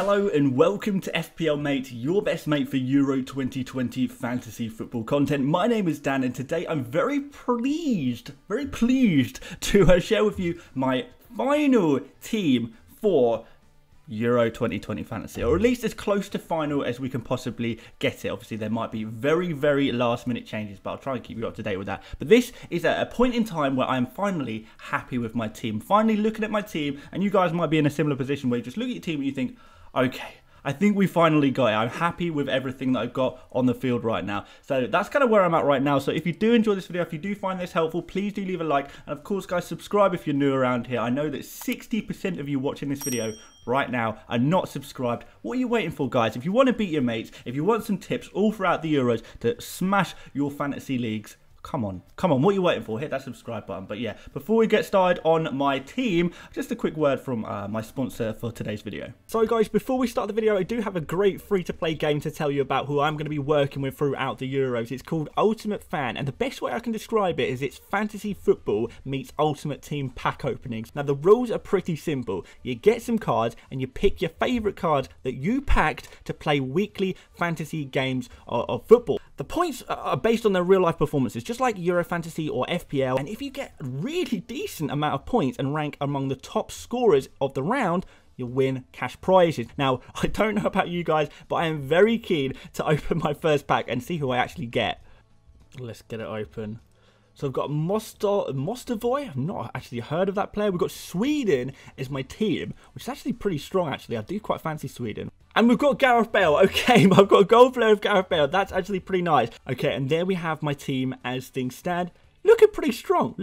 Hello and welcome to FPL Mate, your best mate for Euro 2020 fantasy football content. My name is Dan and today I'm very pleased to share with you my final team for Euro 2020 fantasy, or at least as close to final as we can possibly get it. Obviously there might be very last minute changes, but I'll try and keep you up to date with that. But this is a point in time where I'm finally happy with my team, finally looking at my team, and you guys might be in a similar position where you just look at your team and you think, okay, I think we finally got it. I'm happy with everything that I've got on the field right now. So that's kind of where I'm at right now. So if you do enjoy this video, if you do find this helpful, please do leave a like. And of course, guys, subscribe if you're new around here. I know that 60% of you watching this video right now are not subscribed. What are you waiting for, guys? If you want to beat your mates, if you want some tips all throughout the Euros to smash your fantasy leagues, come on, what are you waiting for? Hit that subscribe button. But yeah, before we get started on my team, just a quick word from my sponsor for today's video. So guys, before we start the video, I do have a great free-to-play game to tell you about who I'm going to be working with throughout the Euros. It's called Ultimate Fan, and the best way I can describe it is it's fantasy football meets Ultimate Team pack openings. Now the rules are pretty simple. You get some cards and you pick your favourite cards that you packed to play weekly fantasy games of football. The points are based on their real-life performances, just like Euro Fantasy or FPL, and if you get a really decent amount of points and rank among the top scorers of the round, you'll win cash prizes. Now, I don't know about you guys, but I am very keen to open my first pack and see who I actually get. Let's get it open. So I've got Mostovoy. I've not actually heard of that player. We've got Sweden as my team, which is actually pretty strong, actually. I do quite fancy Sweden. And we've got Gareth Bale. Okay, I've got a goal player of Gareth Bale. That's actually pretty nice. Okay, and there we have my team as things stand. Looking pretty strong.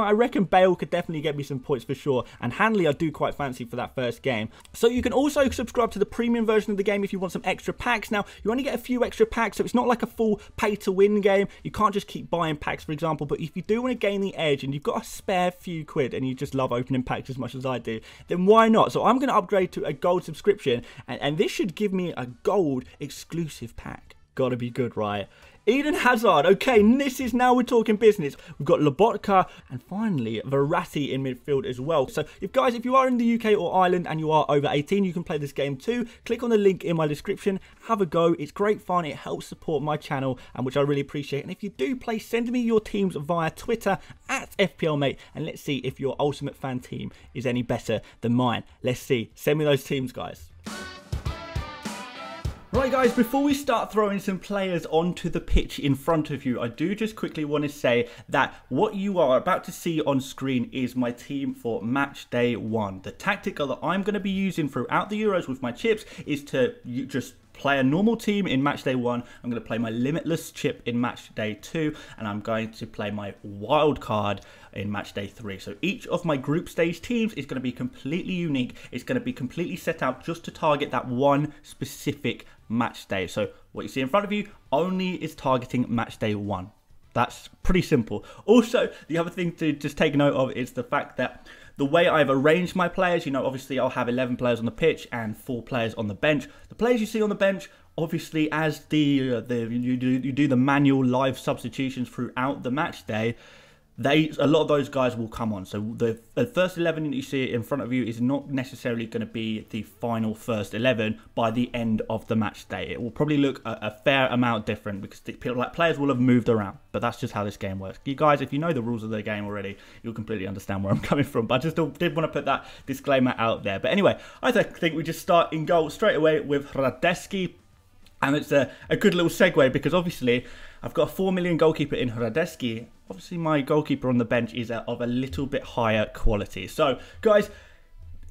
I reckon Bale could definitely get me some points for sure. And Hanley I do quite fancy for that first game. So you can also subscribe to the premium version of the game if you want some extra packs. Now, you only get a few extra packs, so it's not like a full pay-to-win game. You can't just keep buying packs, for example. But if you do want to gain the edge and you've got a spare few quid and you just love opening packs as much as I do, then why not? So I'm going to upgrade to a gold subscription. And this should give me a gold exclusive pack. Gotta be good, right? Eden Hazard. Okay, this is now we're talking business. We've got Lobotka and finally Verratti in midfield as well. So if you are in the UK or Ireland and you are over 18, you can play this game too. Click on the link in my description. Have a go. It's great fun. It helps support my channel, and which I really appreciate. And if you do play, send me your teams via Twitter at FPL Mate, and let's see if your Ultimate Fan team is any better than mine. Let's see. Send me those teams, guys. Right guys, before we start throwing some players onto the pitch in front of you, I do just quickly want to say that what you are about to see on screen is my team for match day 1. The tactic that I'm going to be using throughout the Euros with my chips is to just play a normal team in match day 1. I'm going to play my limitless chip in match day 2, and I'm going to play my wild card in match day 3. So each of my group stage teams is going to be completely unique. It's going to be completely set out just to target that one specific match day. So what you see in front of you only is targeting match day 1. That's pretty simple. Also, the other thing to just take note of is the fact that the way I've arranged my players, you know, obviously I'll have 11 players on the pitch and 4 players on the bench. The players you see on the bench, obviously as you do the manual live substitutions throughout the match day, a lot of those guys will come on. So the first 11 that you see in front of you is not necessarily going to be the final first 11 by the end of the match day. It will probably look a fair amount different because players will have moved around. But that's just how this game works. You guys, if you know the rules of the game already, you'll completely understand where I'm coming from. But I just did want to put that disclaimer out there. But anyway, I think we just start in goal straight away with Hradecky. And it's a good little segue because obviously I've got a 4 million goalkeeper in Hradecky. Obviously my goalkeeper on the bench is of a little bit higher quality. So guys,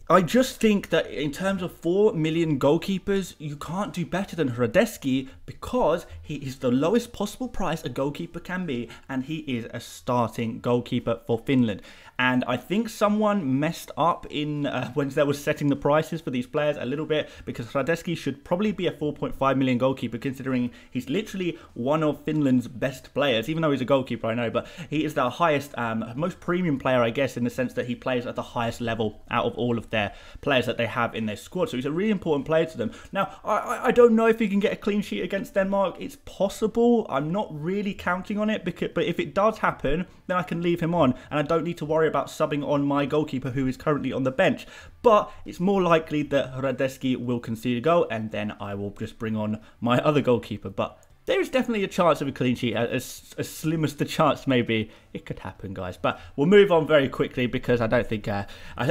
I just think that in terms of 4 million goalkeepers, you can't do better than Hradecky because he is the lowest possible price a goalkeeper can be, and he is a starting goalkeeper for Finland. And I think someone messed up in when they were setting the prices for these players a little bit, because Hradecky should probably be a 4.5 million goalkeeper, considering he's literally one of Finland's best players, even though he's a goalkeeper, I know, but he is the highest, most premium player, I guess, in the sense that he plays at the highest level out of all of their players that they have in their squad. So he's a really important player to them. Now, I don't know if he can get a clean sheet against Denmark. It's possible. I'm not really counting on it, but if it does happen, then I can leave him on, and I don't need to worry worry about subbing on my goalkeeper who is currently on the bench. But it's more likely that Radeski will concede a goal, and then I will just bring on my other goalkeeper. But there is definitely a chance of a clean sheet, as slim as the chance may be. It could happen, guys. But we'll move on very quickly because I don't think... I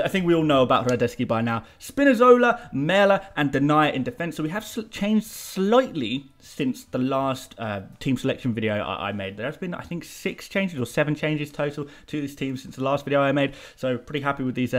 think we all know about Radeski by now. Spinazzola, Mela and Denier in defence. So we have changed slightly since the last team selection video I made. There's been, I think, 6 changes or 7 changes total to this team since the last video I made. So pretty happy with these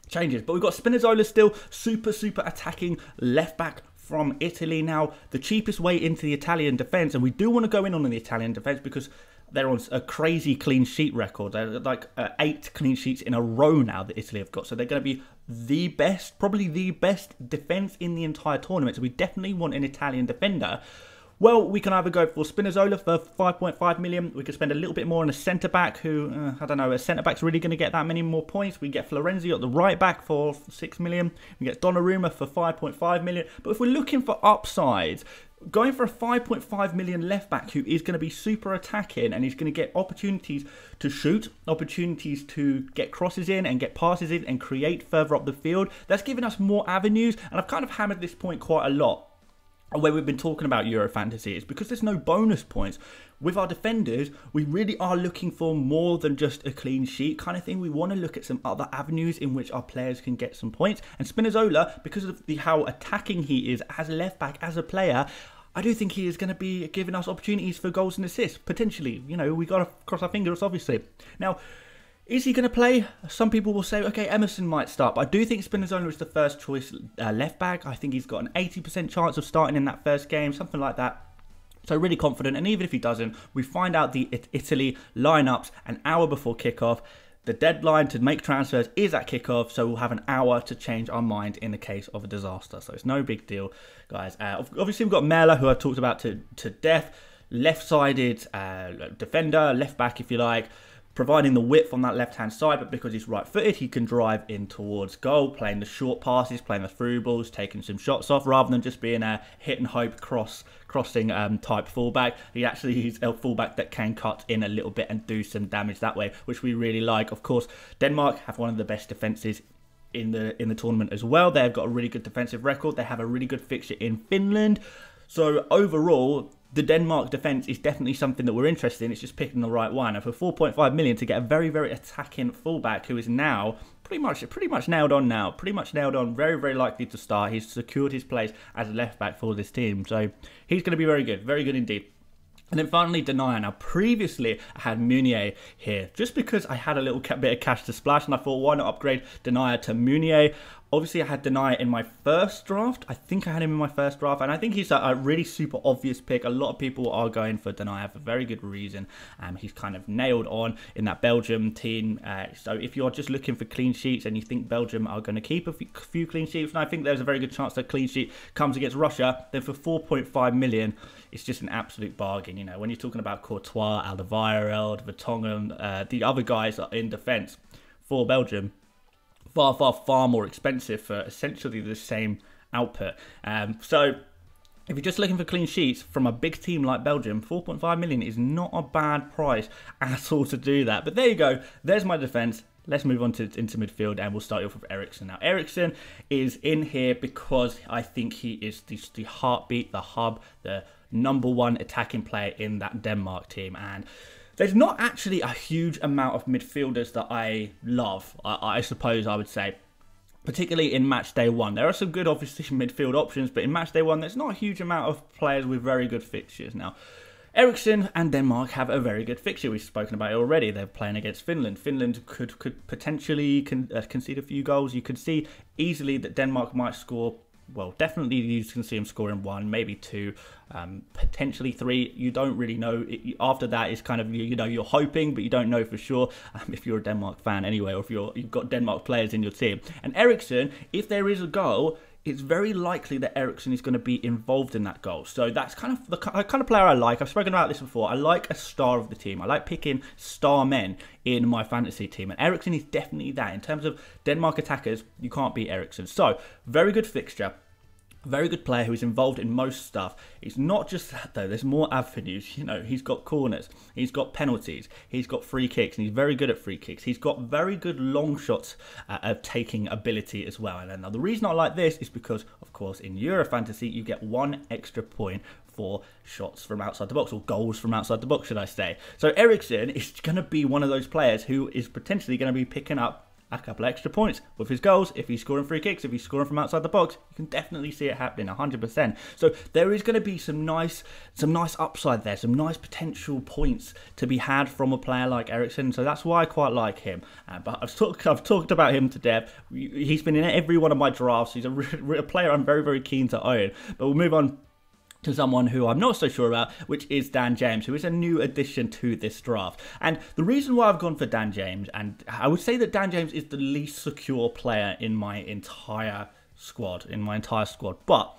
changes. But we've got Spinazzola still, super attacking left back from Italy. Now, the cheapest way into the Italian defence, and we do want to go in on the Italian defence because they're on a crazy clean sheet record. They're like 8 clean sheets in a row now that Italy have got. So they're going to be the best, probably the best defence in the entire tournament. So we definitely want an Italian defender. Well, we can either go for Spinazzola for 5.5 million. We could spend a little bit more on a centre-back who, I don't know, a centre-back's really going to get that many more points. We get Florenzi at the right-back for 6 million. We get Donnarumma for 5.5 million. But if we're looking for upsides, going for a 5.5 million left-back who is going to be super attacking and he's going to get opportunities to shoot, opportunities to get crosses in and get passes in and create further up the field, that's giving us more avenues. And I've kind of hammered this point quite a lot where we've been talking about Euro Fantasy, is because there's no bonus points. With our defenders, we really are looking for more than just a clean sheet kind of thing. We want to look at some other avenues in which our players can get some points. And Spinazzola, because of how attacking he is as a left back, as a player, I do think he is going to be giving us opportunities for goals and assists, potentially. You know, we got to cross our fingers, obviously. Now, is he going to play? Some people will say, okay, Emerson might start. But I do think Spinazzola is the first choice left back. I think he's got an 80% chance of starting in that first game, something like that. So really confident. And even if he doesn't, we find out the Italy lineups an hour before kickoff. The deadline to make transfers is at kickoff, so we'll have an hour to change our mind in the case of a disaster. So it's no big deal, guys. Obviously, we've got Mela, who I've talked about to death. Left-sided defender, left back, if you like, providing the width on that left-hand side, but because he's right-footed, he can drive in towards goal, playing the short passes, playing the through balls, taking some shots off, rather than just being a hit-and-hope crossing type fullback. He actually is a fullback that can cut in a little bit and do some damage that way, which we really like. Of course, Denmark have one of the best defences in the tournament as well. They've got a really good defensive record. They have a really good fixture in Finland. So overall, the Denmark defence is definitely something that we're interested in. It's just picking the right one. And for 4.5 million to get a very attacking fullback who is now pretty much nailed on now. Pretty much nailed on. Very likely to start. He's secured his place as a left back for this team. So he's going to be very good. Very good indeed. And then finally, Denier. Now, previously, I had Meunier here, just because I had a little bit of cash to splash, and I thought, why not upgrade Denier to Meunier? Obviously, I had Denier in my first draft. I think I had him in my first draft, and I think he's a really super obvious pick. A lot of people are going for Denier for very good reason. He's kind of nailed on in that Belgium team. So if you're just looking for clean sheets and you think Belgium are going to keep a few clean sheets, and I think there's a very good chance that clean sheet comes against Russia, then for 4.5 million, it's just an absolute bargain. You know, when you're talking about Courtois, Alderweireld, Vertonghen, the other guys are in defence for Belgium, far more expensive for essentially the same output. So if you're just looking for clean sheets from a big team like Belgium, 4.5 million is not a bad price at all to do that. But there you go. There's my defence. Let's move on into midfield, and we'll start off with Eriksen. Now, Eriksen is in here because I think he is the heartbeat, the hub, the #1 attacking player in that Denmark team. And there's not actually a huge amount of midfielders that I love, I suppose I would say. Particularly in Matchday 1. There are some good, obviously, midfield options, but in Matchday 1, there's not a huge amount of players with very good fixtures. Now, Eriksen and Denmark have a very good fixture. We've spoken about it already. They're playing against Finland. Finland could potentially concede a few goals. You could see easily that Denmark might score. Well, definitely you can see him scoring 1, maybe 2, potentially 3. You don't really know. After that, it's kind of, you know, you're hoping, but you don't know for sure if you're a Denmark fan anyway, or if you've got Denmark players in your team. And Eriksen, if there is a goal, it's very likely that Eriksen is going to be involved in that goal. So that's kind of the kind of player I like. I've spoken about this before. I like a star of the team. I like picking star men in my fantasy team. And Eriksen is definitely that. In terms of Denmark attackers, you can't beat Eriksen. So, very good fixture. A very good player who is involved in most stuff. It's not just that though, there's more avenues. You know, he's got corners, he's got penalties, he's got free kicks, and he's very good at free kicks. He's got very good long shots of taking ability as well. And now the reason I like this is because, of course, in Euro Fantasy, you get 1 extra point for shots from outside the box, or goals from outside the box, should I say. So Eriksen is going to be one of those players who is potentially going to be picking up a couple of extra points with his goals. If he's scoring free kicks, if he's scoring from outside the box, you can definitely see it happening 100%. So there is going to be some nice upside there, some nice potential points to be had from a player like Eriksen. So that's why I quite like him. But I've talked about him to death. He's been in every one of my drafts. He's a player I'm very, very keen to own. But we'll move on to someone who I'm not so sure about, which is Dan James, who is a new addition to this draft. And the reason why I've gone for Dan James, and I would say that Dan James is the least secure player in my entire squad, but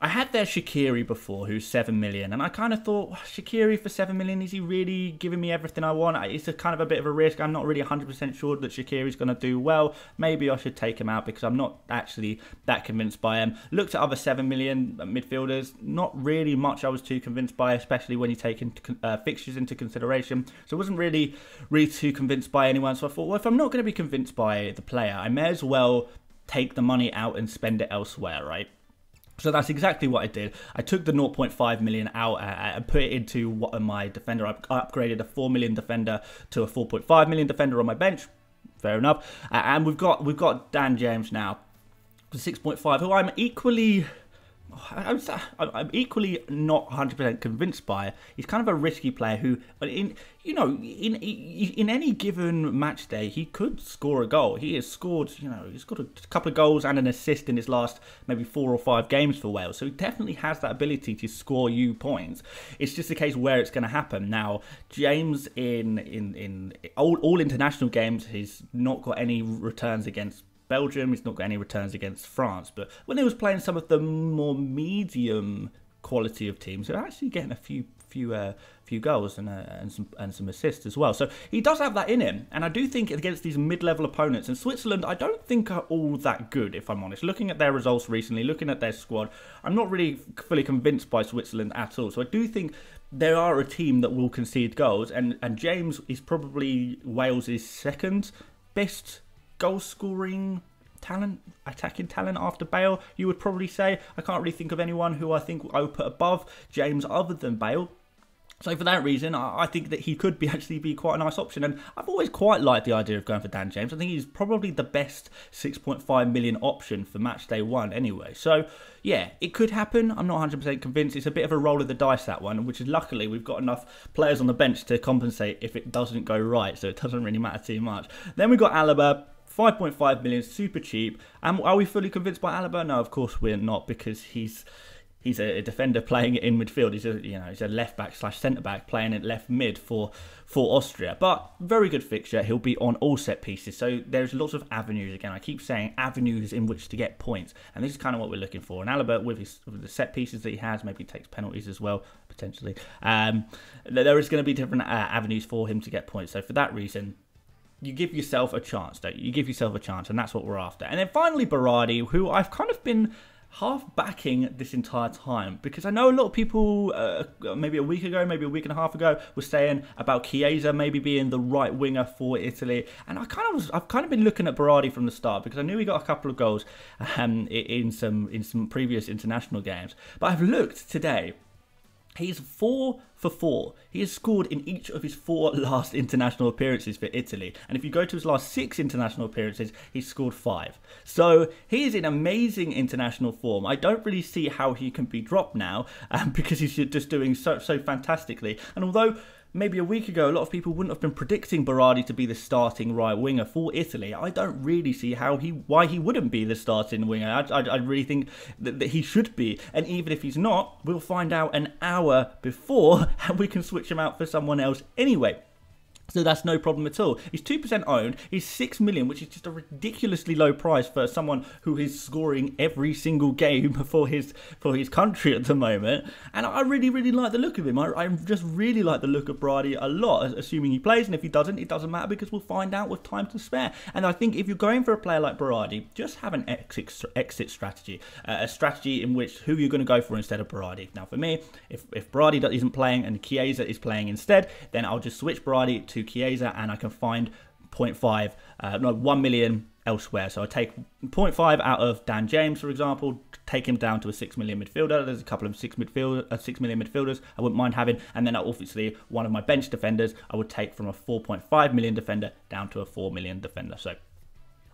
I had there Shaqiri before, who's 7 million, and I kind of thought, Shaqiri for 7 million, is he really giving me everything I want? It's a kind of a bit of a risk. I'm not really 100% sure that Shaqiri's going to do well. Maybe I should take him out because I'm not actually that convinced by him. Looked at other 7 million midfielders, not really much I was too convinced by, especially when you take fixtures into consideration. So I wasn't really too convinced by anyone. So I thought, well, if I'm not going to be convinced by the player, I may as well take the money out and spend it elsewhere, right? So that's exactly what I did. I took the 0.5 million out and put it into my defender. I upgraded a 4 million defender to a 4.5 million defender on my bench. Fair enough. And we've got Dan James now, 6.5, who I'm equally not 100% convinced by. He's kind of a risky player who, in any given match day, he could score a goal. He has scored, he's got a couple of goals and an assist in his last maybe 4 or 5 games for Wales. So he definitely has that ability to score you points. It's just a case where it's going to happen. Now, James in all international games, he's not got any returns against Belgium. He's not got any returns against France, but when he was playing some of the more medium quality of teams, they're actually getting a few goals and some assists as well. So he does have that in him, and I do think against these mid-level opponents, and Switzerland I don't think are all that good, if I'm honest. Looking at their results recently, looking at their squad, I'm not really fully convinced by Switzerland at all. So I do think they are a team that will concede goals, and James is probably Wales' second best goal-scoring talent, attacking talent after Bale, you would probably say. I can't really think of anyone who I think I would put above James other than Bale. So for that reason, I think that he could actually be quite a nice option. And I've always quite liked the idea of going for Dan James. I think he's probably the best 6.5 million option for match day 1 anyway. So yeah, it could happen. I'm not 100% convinced. It's a bit of a roll of the dice, that one, which is luckily we've got enough players on the bench to compensate if it doesn't go right. So it doesn't really matter too much. Then we've got Alaba. 5.5 million, super cheap. And are we fully convinced by Alaba? No, of course we're not, because he's a defender playing in midfield. He's a left back / centre back playing at left mid for Austria. But very good fixture. He'll be on all set pieces. So there's lots of avenues. Again, I keep saying avenues in which to get points, and this is kind of what we're looking for. And Alaba, with the set pieces that he has, maybe he takes penalties as well potentially. There is going to be different avenues for him to get points. So for that reason, you give yourself a chance, don't you? You give yourself a chance, and that's what we're after. And then finally, Berardi, who I've kind of been half backing this entire time, because I know a lot of people, maybe a week ago, maybe a week and a half ago, were saying about Chiesa maybe being the right winger for Italy. And I've kind of been looking at Berardi from the start, because I knew he got a couple of goals in some previous international games. But I've looked today. He's 4 for 4. He has scored in each of his 4 last international appearances for Italy. And if you go to his last 6 international appearances, he's scored 5. So he is in amazing international form. I don't really see how he can be dropped now, because he's just doing so fantastically. And although maybe a week ago a lot of people wouldn't have been predicting Berardi to be the starting right winger for Italy, I don't really see why he wouldn't be the starting winger. I really think that he should be, and even if he's not, we'll find out an hour before and we can switch him out for someone else anyway. So that's no problem at all. He's 2% owned. He's 6 million, which is just a ridiculously low price for someone who is scoring every single game for his country at the moment. And I really, really like the look of him. I just really like the look of Brady a lot, assuming he plays. And if he doesn't, it doesn't matter because we'll find out with time to spare. And I think if you're going for a player like Brady, just have an exit strategy. A strategy in which who you're going to go for instead of Brady. Now, for me, if Brady isn't playing and Chiesa is playing instead, then I'll just switch Brady to Chiesa and I can find 1 million elsewhere. So I take 0.5 out of Dan James, for example, take him down to a 6 million midfielder. There's a couple of 6 million midfielders I wouldn't mind having. And then obviously one of my bench defenders I would take from a 4.5 million defender down to a 4 million defender. So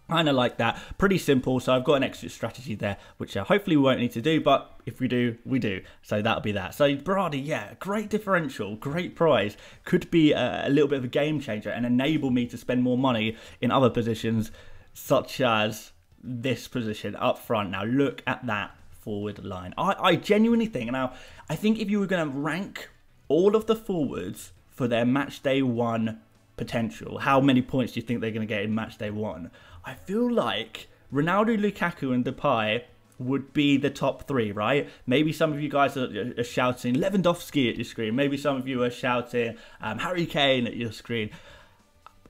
kind of like that. Pretty simple. So I've got an exit strategy there, which hopefully we won't need to do, but if we do, we do. So that'll be that. So Brady, yeah, great differential, great prize. Could be a little bit of a game changer and enable me to spend more money in other positions, such as this position up front. Now look at that forward line. I genuinely think, now I think if you were going to rank all of the forwards for their match day 1 potential, how many points do you think they're going to get in match day 1? I feel like Ronaldo, Lukaku and Depay would be the top 3, right? Maybe some of you guys are shouting Lewandowski at your screen. Maybe some of you are shouting Harry Kane at your screen.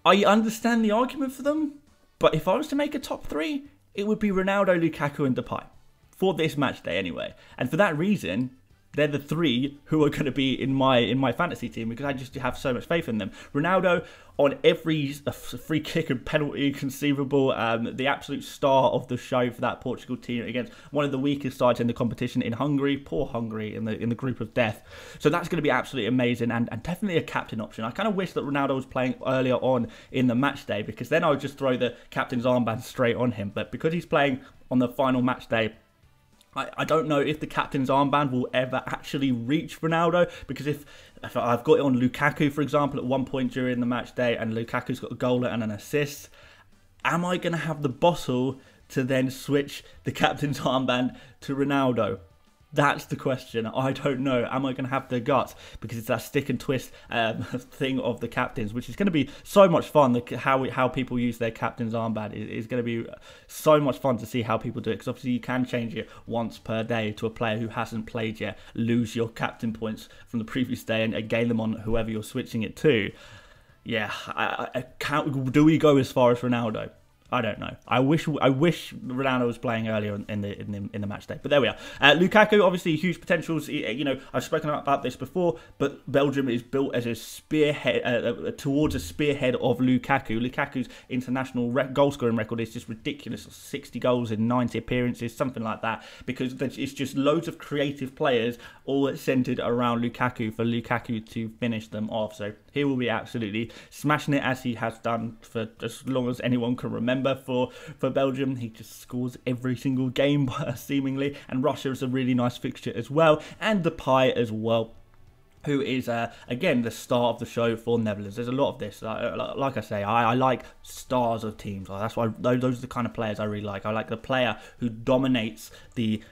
I understand the argument for them, but if I was to make a top 3, it would be Ronaldo, Lukaku and Depay for this match day anyway. And for that reason, they're the 3 who are going to be in my fantasy team because I just have so much faith in them. Ronaldo on every free kick and penalty conceivable, the absolute star of the show for that Portugal team against one of the weakest sides in the competition in Hungary. Poor Hungary in the group of death. So that's going to be absolutely amazing and definitely a captain option. I kind of wish that Ronaldo was playing earlier on in the match day because then I would just throw the captain's armband straight on him. But because he's playing on the final match day, I don't know if the captain's armband will ever actually reach Ronaldo, because if I've got it on Lukaku, for example, at one point during the match day, and Lukaku's got a goal and an assist, am I going to have the bottle to then switch the captain's armband to Ronaldo? That's the question. I don't know. Am I going to have the guts? Because it's that stick and twist thing of the captains, which is going to be so much fun. How people use their captain's armband is going to be so much fun to see how people do it. Because obviously you can change it once per day to a player who hasn't played yet. Lose your captain points from the previous day and gain them on whoever you're switching it to. Yeah, do we go as far as Ronaldo? I don't know. I wish Ronaldo was playing earlier in the match day, but there we are. Lukaku, obviously huge potentials. You know, I've spoken about this before, but Belgium is built as a spearhead towards a spearhead of Lukaku. Lukaku's international goal scoring record is just ridiculous: 60 goals in 90 appearances, something like that. Because it's just loads of creative players all centered around Lukaku for Lukaku to finish them off. So he will be absolutely smashing it, as he has done for as long as anyone can remember. For Belgium, he just scores every single game seemingly, and Russia is a really nice fixture as well, and Depay as well, who is again the star of the show for Netherlands. There's a lot of this. Like I say, I like stars of teams. That's why those are the kind of players I really like. I like the player who dominates the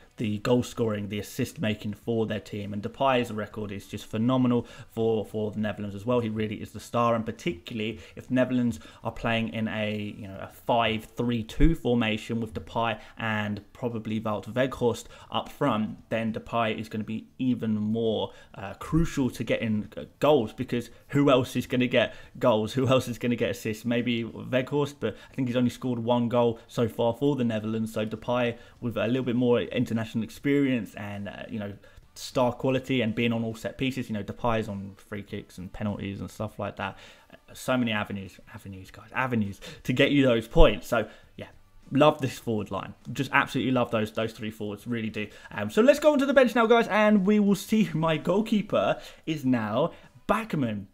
goal scoring, the assist making for their team, and Depay's record is just phenomenal for the Netherlands as well. He really is the star, and particularly if Netherlands are playing in a 5-3-2 formation with Depay and probably Wout Weghorst up front, then Depay is going to be even more crucial to getting goals, because who else is going to get goals? Who else is going to get assists? Maybe Weghorst, but I think he's only scored 1 goal so far for the Netherlands. So Depay, with a little bit more international experience and star quality and being on all set pieces, Depay's on free kicks and penalties and stuff like that. So many avenues to get you those points. So yeah, love this forward line. Just absolutely love those 3 forwards, really do. So let's go onto the bench now, guys, and we will see my goalkeeper is now Backman,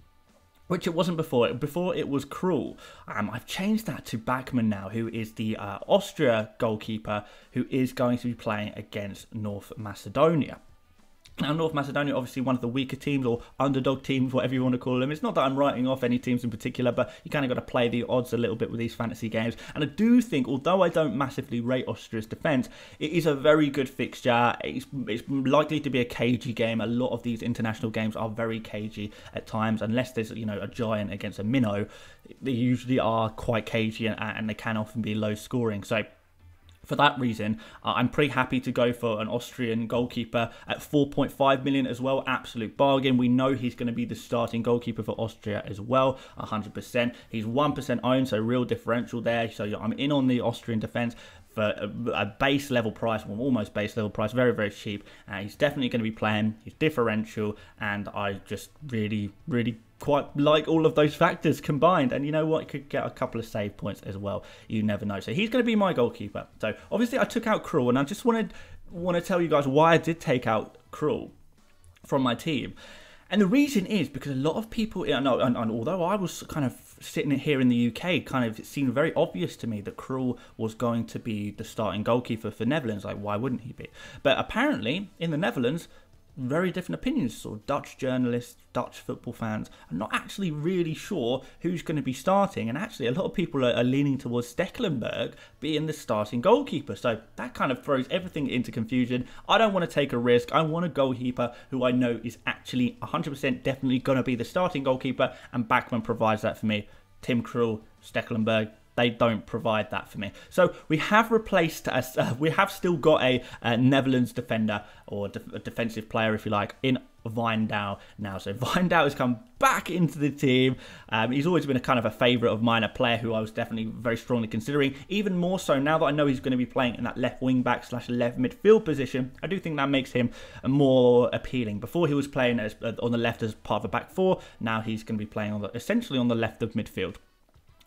which it wasn't before. Before it was Krul. I've changed that to Backman now, who is the Austria goalkeeper, who is going to be playing against North Macedonia. Now, North Macedonia, obviously one of the weaker teams or underdog teams, whatever you want to call them. It's not that I'm writing off any teams in particular, but you kind of got to play the odds a little bit with these fantasy games. And I do think, although I don't massively rate Austria's defence, it is a very good fixture. It's likely to be a cagey game. A lot of these international games are very cagey at times, unless there's, you know, a giant against a minnow. They usually are quite cagey and they can often be low scoring. So for that reason, I'm pretty happy to go for an Austrian goalkeeper at 4.5 million as well. Absolute bargain. We know he's going to be the starting goalkeeper for Austria as well, 100%. He's 1% owned, so real differential there. So I'm in on the Austrian defence for a base level price, well, almost base level price, very, very cheap. He's definitely going to be playing. He's differential, and I just really quite like all of those factors combined. And you know what, he could get a couple of save points as well, you never know. So he's going to be my goalkeeper. So obviously I took out Krul, and I just want to tell you guys why I did take out Krul from my team. And the reason is because a lot of people, and although I was kind of sitting here in the UK, it seemed very obvious to me that Krul was going to be the starting goalkeeper for Netherlands. Like, why wouldn't he be? But apparently in the Netherlands, very different opinions. So Dutch journalists, Dutch football fans are not actually really sure who's going to be starting, and actually a lot of people are leaning towards Stekelenburg being the starting goalkeeper. So that kind of throws everything into confusion. I don't want to take a risk. I want a goalkeeper who I know is actually 100% definitely going to be the starting goalkeeper, and Backman provides that for me. Tim Krul, Stekelenburg, they don't provide that for me. So we have replaced us. We have still got a Netherlands defender, or a defensive player, if you like, in Wijndal now. So Wijndal has come back into the team. He's always been a kind of a favourite of mine, a player who I was definitely very strongly considering. Even more so now that I know he's going to be playing in that left wing back / left midfield position. I do think that makes him more appealing. Before he was playing on the left as part of a back four. Now he's going to be playing essentially on the left of midfield,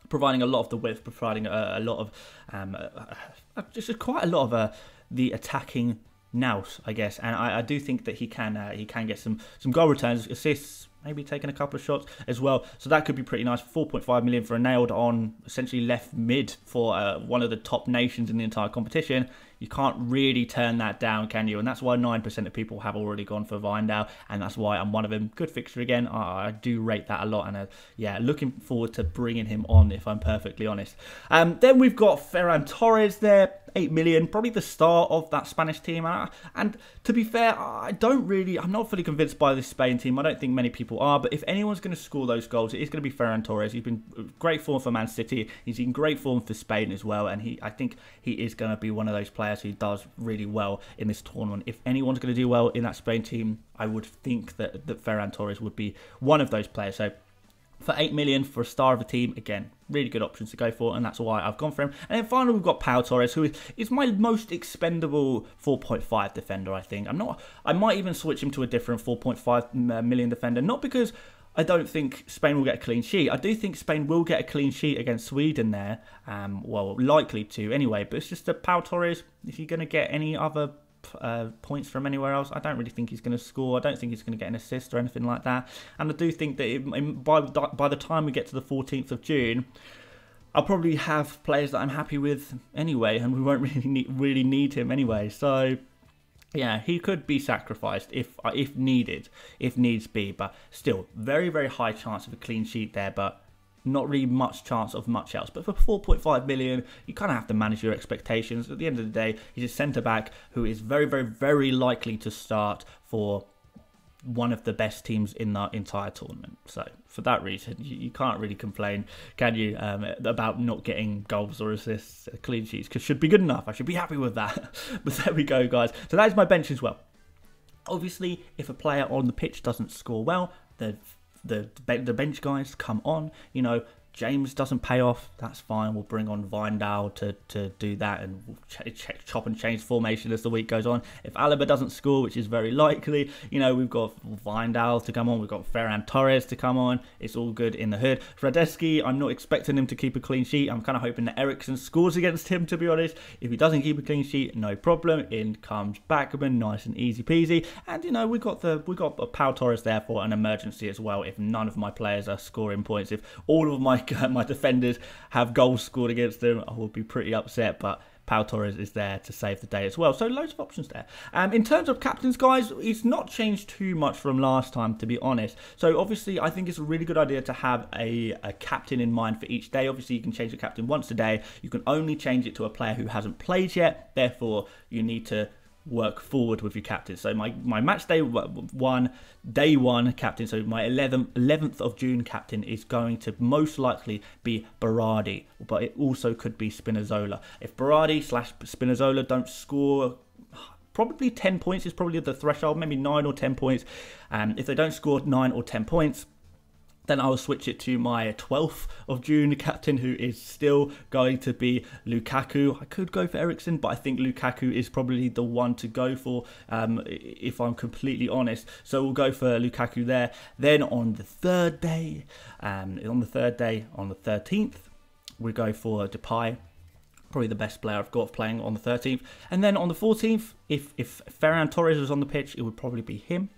providing a lot of the width, providing a lot of just quite a lot of the attacking nous, I guess. And I do think that he can get some goal returns, assists, maybe taking a couple of shots as well. So that could be pretty nice. 4.5 million for a nailed on essentially left mid for one of the top nations in the entire competition. You can't really turn that down, can you? And that's why 9% of people have already gone for Wijndal, and that's why I'm one of them. Good fixture again. I do rate that a lot, and yeah, looking forward to bringing him on, if I'm perfectly honest. Then we've got Ferran Torres there, 8 million, probably the star of that Spanish team. And to be fair, I'm not fully convinced by this Spain team. I don't think many people are, but if anyone's going to score those goals, it is going to be Ferran Torres. He's been great form for Man City. He's in great form for Spain as well, and I think he is going to be one of those players who does really well in this tournament. If anyone's going to do well in that Spain team, I would think that Ferran Torres would be one of those players. So for 8 million for a star of a team, again, really good options to go for, and that's why I've gone for him. And then finally, we've got Pau Torres, who is my most expendable 4.5 defender, I think. I might even switch him to a different 4.5 million defender, not because I don't think Spain will get a clean sheet. I do think Spain will get a clean sheet against Sweden there. Well, likely to anyway, but it's just that Pau Torres, is he going to get any other points from anywhere else? I don't really think he's going to score. I don't think he's going to get an assist or anything like that. And I do think that by the time we get to the 14th of June, I'll probably have players that I'm happy with anyway, and we won't really need him anyway. So yeah, he could be sacrificed if needs be, but still very, very high chance of a clean sheet there, but not really much chance of much else. But for 4.5 million, you kind of have to manage your expectations. At the end of the day, he's a centre-back who is very, very, very likely to start for one of the best teams in the entire tournament. So for that reason, you can't really complain, can you, about not getting goals or assists, clean sheets, because should be good enough. I should be happy with that. But there we go, guys. So that is my bench as well. Obviously, if a player on the pitch doesn't score well, the bench guys come on. You know, James doesn't pay off, that's fine. We'll bring on Wijndal to do that, and we'll chop and change formation as the week goes on. If Alaba doesn't score, which is very likely, you know, we've got Wijndal to come on, we've got Ferran Torres to come on. It's all good in the hood. Radetzky, I'm not expecting him to keep a clean sheet. I'm kind of hoping that Eriksen scores against him, to be honest. If he doesn't keep a clean sheet, no problem. In comes Backman, nice and easy peasy. And you know, we got Pau Torres there for an emergency as well. If none of my players are scoring points, if all of my defenders have goals scored against them, I will be pretty upset. But Pau Torres is there to save the day as well. So loads of options there. In terms of captains, guys, it's not changed too much from last time, to be honest. So obviously, I think it's a really good idea to have a captain in mind for each day. Obviously, you can change the captain once a day. You can only change it to a player who hasn't played yet. Therefore, you need to work forward with your captain. So my match day one captain, so my 11th of June captain is going to most likely be Berardi, but it also could be Spinazzola. If Berardi / Spinazzola don't score, probably 10 points is probably the threshold, maybe 9 or 10 points. If they don't score 9 or 10 points, then I'll switch it to my 12th of June captain, who is still going to be Lukaku. I could go for Eriksen, but I think Lukaku is probably the one to go for, if I'm completely honest. So we'll go for Lukaku there. Then on the third day, on the 13th, we go for Depay. Probably the best player I've got playing on the 13th. And then on the 14th, if Ferran Torres was on the pitch, it would probably be him.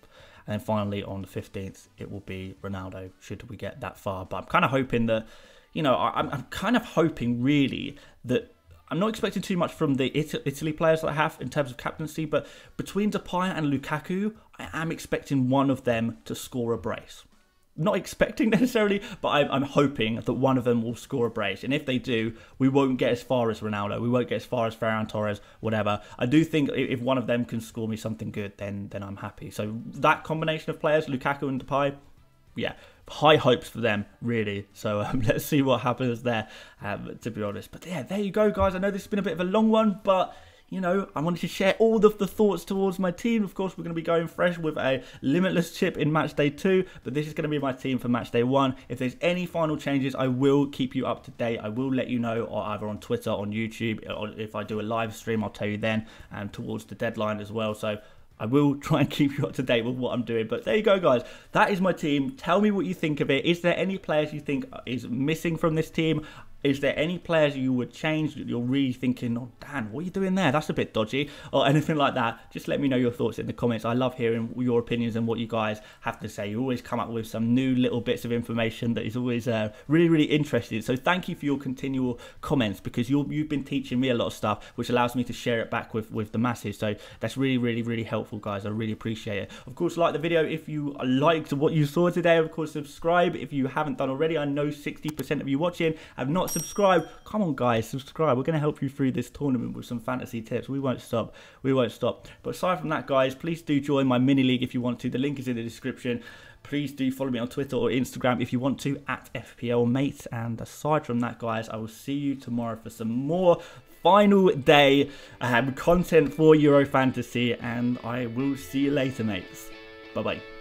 And then finally on the 15th, it will be Ronaldo, should we get that far. But I'm kind of hoping that, you know, I'm kind of hoping really that I'm not expecting too much from the Italy players that I have in terms of captaincy. But between Depay and Lukaku, I am expecting one of them to score a brace. Not expecting necessarily, but I'm hoping that one of them will score a brace. And if they do, we won't get as far as Ronaldo. We won't get as far as Ferran Torres, whatever. I do think if one of them can score me something good, then I'm happy. So that combination of players, Lukaku and Depay, yeah, high hopes for them, really. So let's see what happens there, to be honest. But yeah, there you go, guys. I know this has been a bit of a long one, but you know, I wanted to share all of the thoughts towards my team. Of course, we're going to be going fresh with a limitless chip in match day 2, but this is going to be my team for match day 1. If there's any final changes, I will keep you up to date. I will let you know, or either on Twitter, on YouTube, or if I do a live stream, I'll tell you then, and towards the deadline as well. So I will try and keep you up to date with what I'm doing. But there you go, guys. That is my team. Tell me what you think of it. Is there any players you think is missing from this team? Is there any players you would change that you're really thinking, oh, Dan, what are you doing there? That's a bit dodgy, or anything like that? Just let me know your thoughts in the comments. I love hearing your opinions and what you guys have to say. You always come up with some new little bits of information that is always really, really interesting. So thank you for your continual comments, because you've been teaching me a lot of stuff, which allows me to share it back with the masses. So that's really, really, really helpful, guys. I really appreciate it. Of course, like the video if you liked what you saw today. Of course, subscribe if you haven't done already. I know 60% of you watching have not subscribe. Come on, guys, subscribe. We're going to help you through this tournament with some fantasy tips. We won't stop. We won't stop. But aside from that, guys, please do join my mini league if you want to. The link is in the description. Please do follow me on Twitter or Instagram if you want to, at FPL Mate. And aside from that, guys, I will see you tomorrow for some more final day content for Euro Fantasy. And I will see you later, mates. Bye-bye.